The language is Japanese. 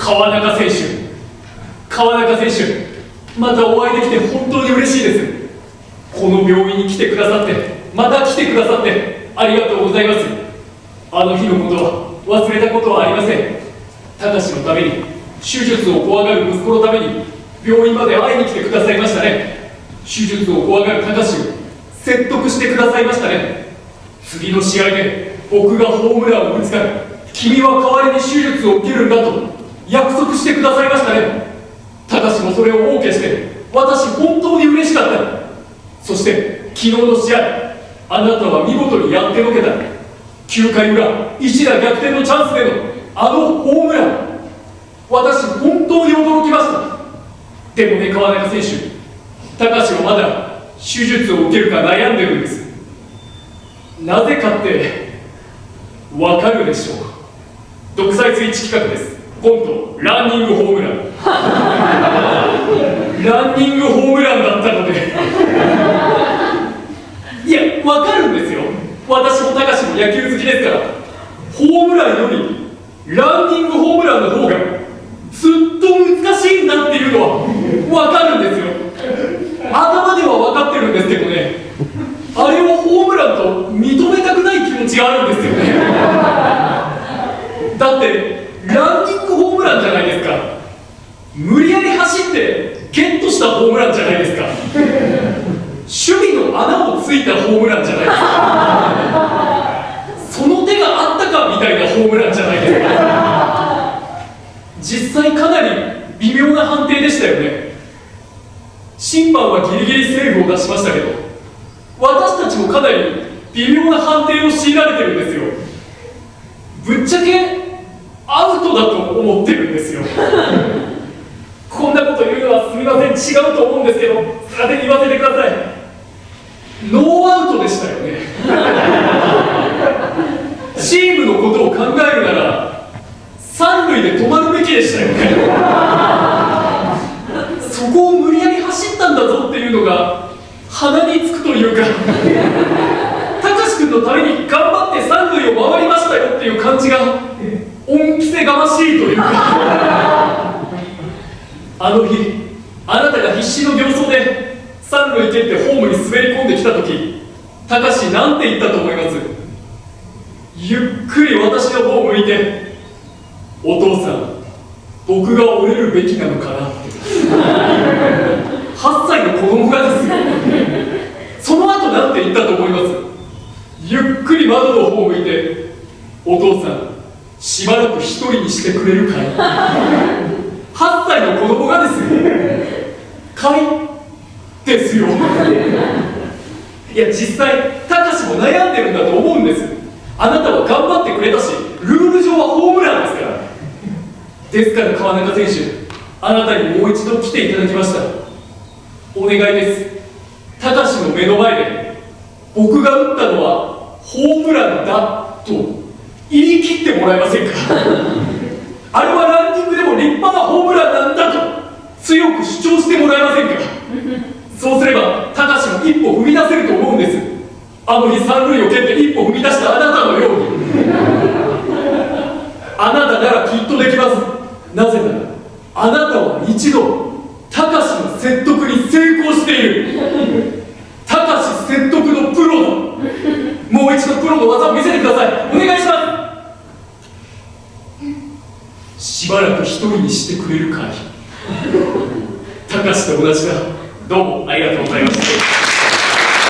川中選手、またお会いできて本当に嬉しいです。この病院に来てくださって、また来てくださってありがとうございます。あの日のことは忘れたことはありません。隆のために、手術を怖がる息子のために病院まで会いに来てくださいましたね。手術を怖がる隆を説得してくださいましたね。次の試合で僕がホームランを打つから君は代わりに手術を受けるんだと約束してくださいましたね。隆もそれを OK して私本当に嬉しかった。そして昨日の試合、あなたは見事にやってのけた。9回裏一打逆転のチャンスでのあのホームラン、私本当に驚きました。でもね、川中選手、隆はまだ手術を受けるか悩んでるんです。なぜかってわかるでしょう。独裁スイッチ企画です。コントランニングホームランランニングホームランだったのでいや、わかるんですよ。私も隆も野球好きですから、ホームランよりランニングホームランの方がずっと難しいんだっていうのはわかるんですよ。頭では分かってるんですけどね、あれをホームランと認めたくない気持ちがあるんですよねだってランニングホームランじゃないですか。無理やり走ってゲットしたホームランじゃないですか。守備の穴をついたホームランじゃないですか。その手があったかみたいなホームランじゃないですか。実際かなり微妙な判定でしたよね。審判はギリギリセーフを出しましたけど、私たちもかなり微妙な判定を強いられてるんですよ。ぶっちゃけアウトだと思ってるんですよこんなこと言うのはすみません、違うと思うんですけど、すいません、言わせてください。ノーアウトでしたよねチームのことを考えるなら三塁で止まるべきでしたよねそこを無理やり走ったんだぞっていうのが鼻につくというか隆君のために頑張って三塁を回りましたよっていう感じが恩着せがましいというかあの日あなたが必死の形相で三塁蹴ってホームに滑り込んできた時、隆なんて言ったと思います？ゆっくり私の方を向いて、お父さん、僕が折れるべきなのかなって8歳の子供がですよその後なんて言ったと思います？ゆっくり窓の方を向いて、お父さん、しばらく一人にしてくれるかい8歳の子供がですよかいですよいや、実際隆も悩んでるんだと思うんです。あなたは頑張ってくれたし、ルール上はホームランですから。ですから川中選手、あなたにもう一度来ていただきました。お願いです。隆の目の前で僕が打ったのはホームランだと言い切ってもらえませんかあれはランニングでも立派なホームランなんだと強く主張してもらえませんかそうすれば隆も一歩踏み出せると思うんです。あの日三塁を蹴って一歩踏み出したあなたのようにあなたならきっとできます。なぜならあなたは一度隆の説得に成功している。隆説得のプロだ。もう一度プロの技を見せてください。お願いします。しばらく一人にしてくれるかい。隆と同じだ。どうもありがとうございました。